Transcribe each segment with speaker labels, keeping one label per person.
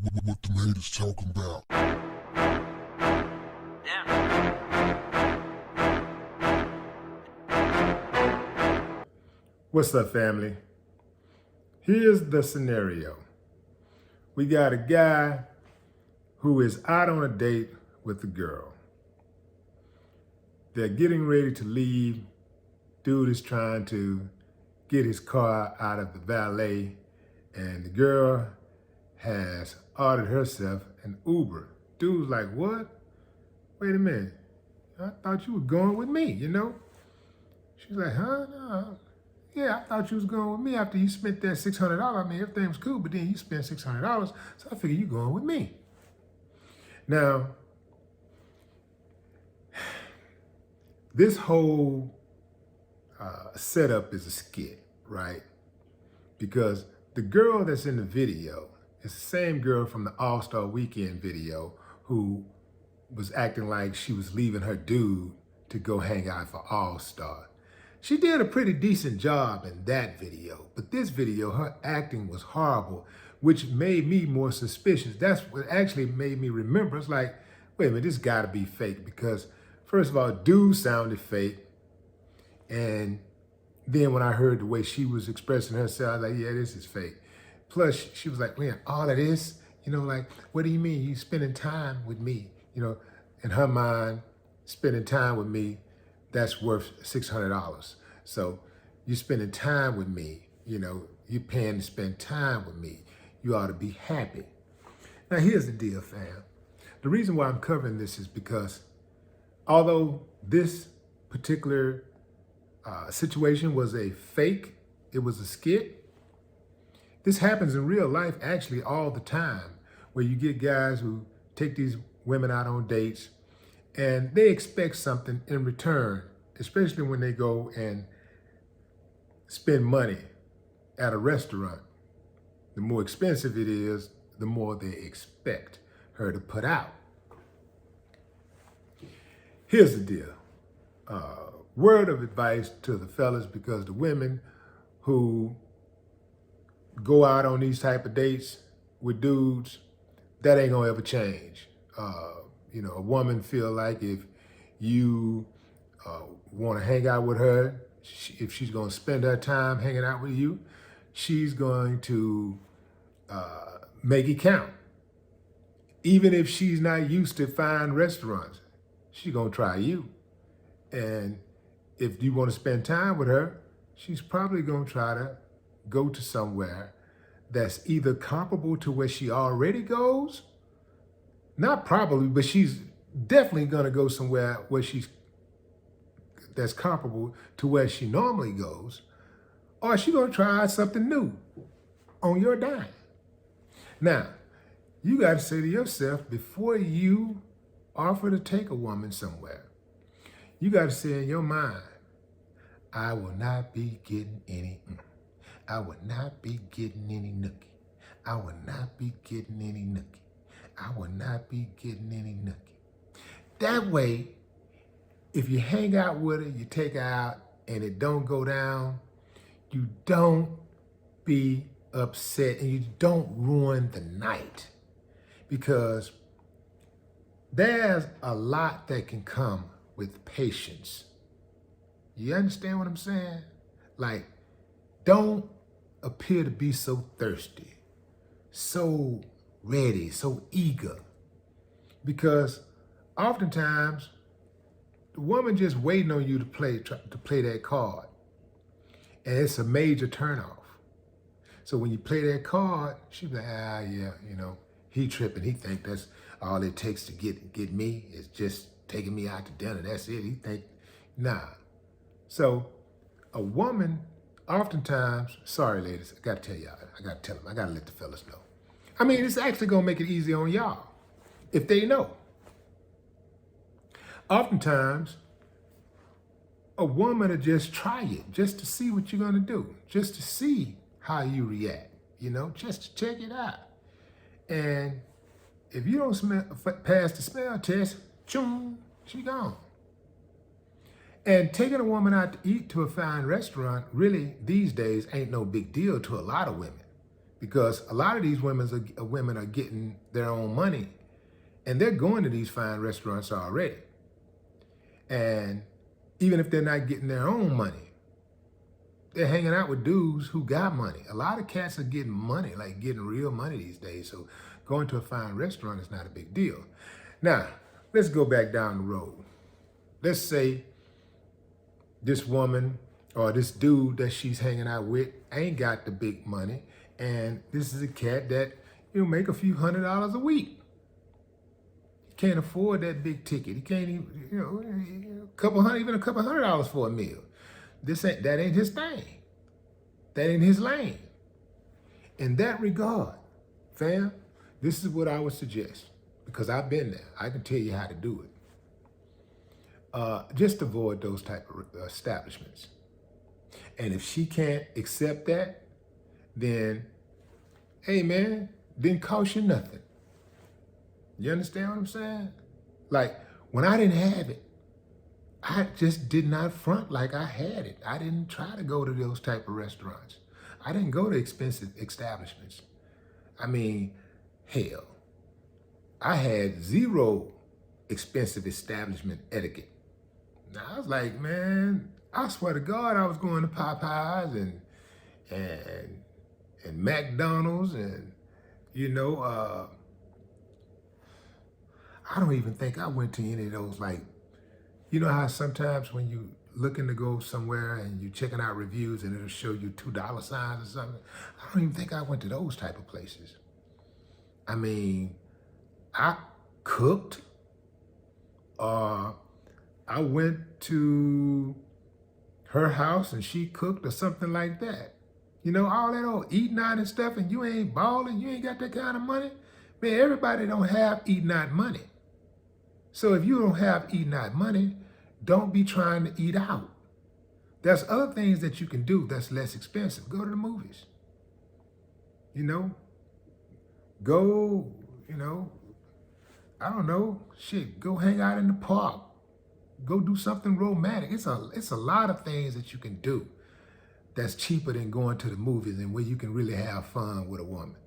Speaker 1: What the haters talking about?
Speaker 2: What's up, family? Here's the scenario. We got a guy who is out on a date with a girl. They're getting ready to leave. Dude is trying to get his car out of the valet, and the girl has ordered herself an Uber. Dude's like, what? Wait a minute. I thought you were going with me, you know? She's like, huh? No. Yeah, I thought you was going with me after you spent that $600. I mean, everything was cool, but then you spent $600, so I figured you going with me. Now, this whole setup is a skit, right? Because the girl that's in the video is the same girl from the All-Star Weekend video who was acting like she was leaving her dude to go hang out for All-Star. She did a pretty decent job in that video, but this video, her acting was horrible, which made me more suspicious. That's what actually made me remember. It's like, wait a minute, this gotta be fake, because first of all, dude sounded fake. And then when I heard the way she was expressing herself, I was like, yeah, this is fake. Plus, she was like, man, all of this, like, what do you mean you spending time with me? In her mind, spending time with me, that's worth $600. So you're spending time with me, you're paying to spend time with me. You ought to be happy. Now, here's the deal, fam. The reason why I'm covering this is because although this particular situation was a fake, it was a skit, this happens in real life actually all the time, where you get guys who take these women out on dates and they expect something in return, especially when they go and spend money at a restaurant. The more expensive it is, the more they expect her to put out. Here's the deal. Word of advice to the fellas, because the women who go out on these type of dates with dudes, that ain't gonna ever change. A woman feel like if you want to hang out with her, if she's going to spend her time hanging out with you, she's going to make it count. Even if she's not used to fine restaurants, she's going to try you. And if you want to spend time with her, she's probably going to try to go to somewhere that's either comparable to where she already goes. Not probably, but she's definitely going to go somewhere where that's comparable to where she normally goes, or she's going to try something new on your dime. Now, you got to say to yourself, before you offer to take a woman somewhere, you got to say in your mind, I will not be getting any, I will not be getting any nookie. I will not be getting any nookie. I will not be getting any nookie. That way, if you hang out with her, you take her out, and it don't go down, you don't be upset and you don't ruin the night. Because there's a lot that can come with patience. You understand what I'm saying? Like, don't appear to be so thirsty, so ready, so eager. Because oftentimes, the woman just waiting on you to play that card. And it's a major turnoff. So when you play that card, she be like, yeah, he tripping. He think that's all it takes to get me is just taking me out to dinner. That's it. He think, nah. So a woman, oftentimes, sorry ladies, I gotta tell y'all, I gotta let the fellas know. I mean, it's actually gonna make it easy on y'all if they know. Oftentimes, a woman will just try it, just to see what you're gonna do, just to see how you react, just to check it out. And if you don't pass the smell test, choom, she gone. And taking a woman out to eat to a fine restaurant really these days ain't no big deal to a lot of women. because a lot of these women are getting their own money, and they're going to these fine restaurants already. And even if they're not getting their own money, they're hanging out with dudes who got money. A lot of cats are getting money, like getting real money these days. So going to a fine restaurant is not a big deal. Now, let's go back down the road. Let's say this woman or this dude that she's hanging out with ain't got the big money, and this is a cat that, make a few $100s a week. He can't afford that big ticket. He can't even, a couple $100 for a meal. That ain't his thing. That ain't his lane. In that regard, fam, this is what I would suggest, because I've been there. I can tell you how to do it. Just avoid those type of establishments. And if she can't accept that, then, hey man, didn't cost you nothing. You understand what I'm saying? Like, when I didn't have it, I just did not front like I had it. I didn't try to go to those type of restaurants. I didn't go to expensive establishments. I mean, hell, I had zero expensive establishment etiquette. Now, I was like, man, I swear to God, I was going to Popeyes and McDonald's and, I don't even think I went to any of those, like, you know how sometimes when you looking to go somewhere and you checking out reviews and it'll show you $2 signs or something? I don't even think I went to those type of places. I mean, I cooked, I went to her house and she cooked or something like that. All that old eating out and stuff, and you ain't balling, you ain't got that kind of money. Man, everybody don't have eating out money. So if you don't have eating out money, don't be trying to eat out. There's other things that you can do that's less expensive. Go to the movies. Go, I don't know, shit, go hang out in the park. Go do something romantic. It's a lot of things that you can do that's cheaper than going to the movies and where you can really have fun with a woman.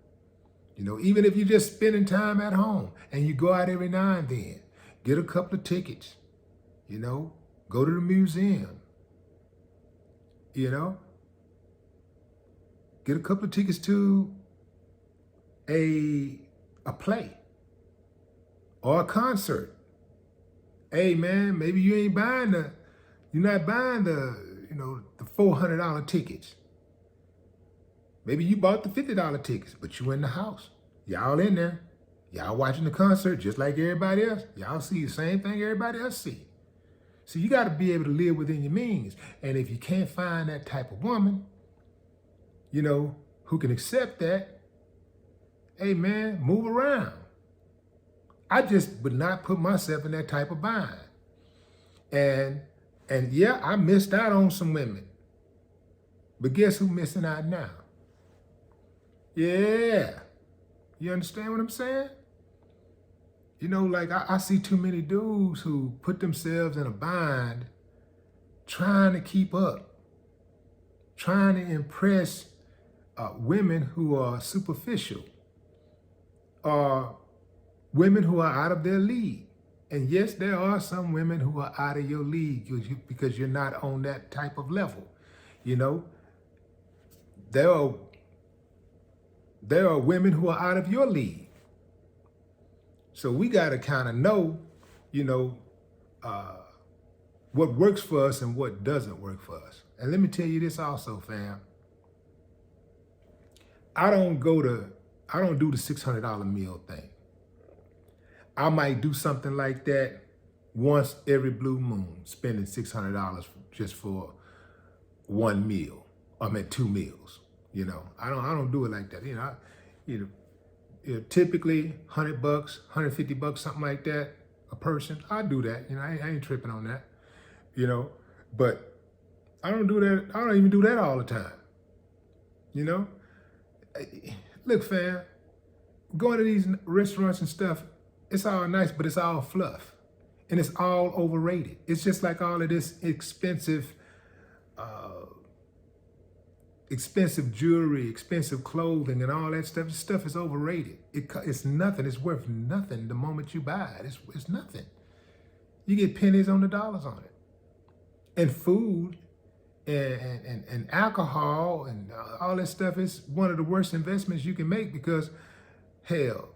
Speaker 2: Even if you're just spending time at home and you go out every now and then, get a couple of tickets, go to the museum, get a couple of tickets to a play or a concert. Hey man, maybe you're not buying the $400 tickets. Maybe you bought the $50 tickets, but you in the house. Y'all in there. Y'all watching the concert just like everybody else. Y'all see the same thing everybody else see. So you got to be able to live within your means. And if you can't find that type of woman, who can accept that, hey man, move around. I just would not put myself in that type of bind. And yeah, I missed out on some women. But guess who's missing out now? Yeah. You understand what I'm saying? Like I see too many dudes who put themselves in a bind trying to keep up, trying to impress women who are superficial, or women who are out of their league. And yes, there are some women who are out of your league because you're not on that type of level. There are women who are out of your league. So we got to kind of know, what works for us and what doesn't work for us. And let me tell you this also, fam. I don't do the $600 meal thing. I might do something like that once every blue moon, spending $600 just for one meal. I mean, 2 meals. I don't do it like that. Typically $100, $150, something like that a person. I do that. I ain't tripping on that. But I don't do that. I don't even do that all the time. Look, fam, going to these restaurants and stuff, it's all nice, but it's all fluff. And it's all overrated. It's just like all of this expensive expensive jewelry, expensive clothing, and all that stuff. This stuff is overrated. It's nothing. It's worth nothing the moment you buy it. It's nothing. You get pennies on the dollars on it. And food and alcohol and all that stuff is one of the worst investments you can make because, hell,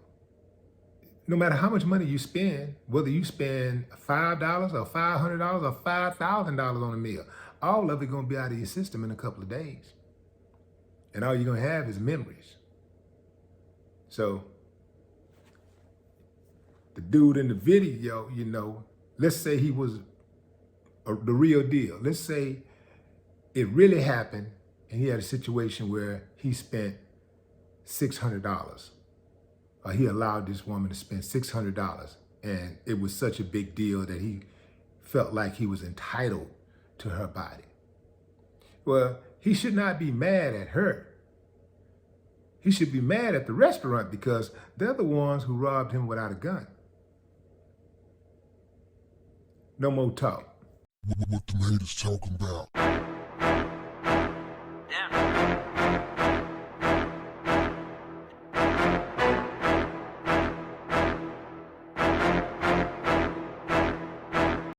Speaker 2: no matter how much money you spend, whether you spend $5 or $500 or $5,000 on a meal, all of it gonna be out of your system in a couple of days. And all you're gonna have is memories. So the dude in the video, you know, let's say he was the real deal. Let's say it really happened and he had a situation where he spent $600. Or he allowed this woman to spend $600 and it was such a big deal that he felt like he was entitled to her body. Well, he should not be mad at her. He should be mad at the restaurant because they're the ones who robbed him without a gun. No more talk.
Speaker 1: What the haters talking about?
Speaker 3: Damn.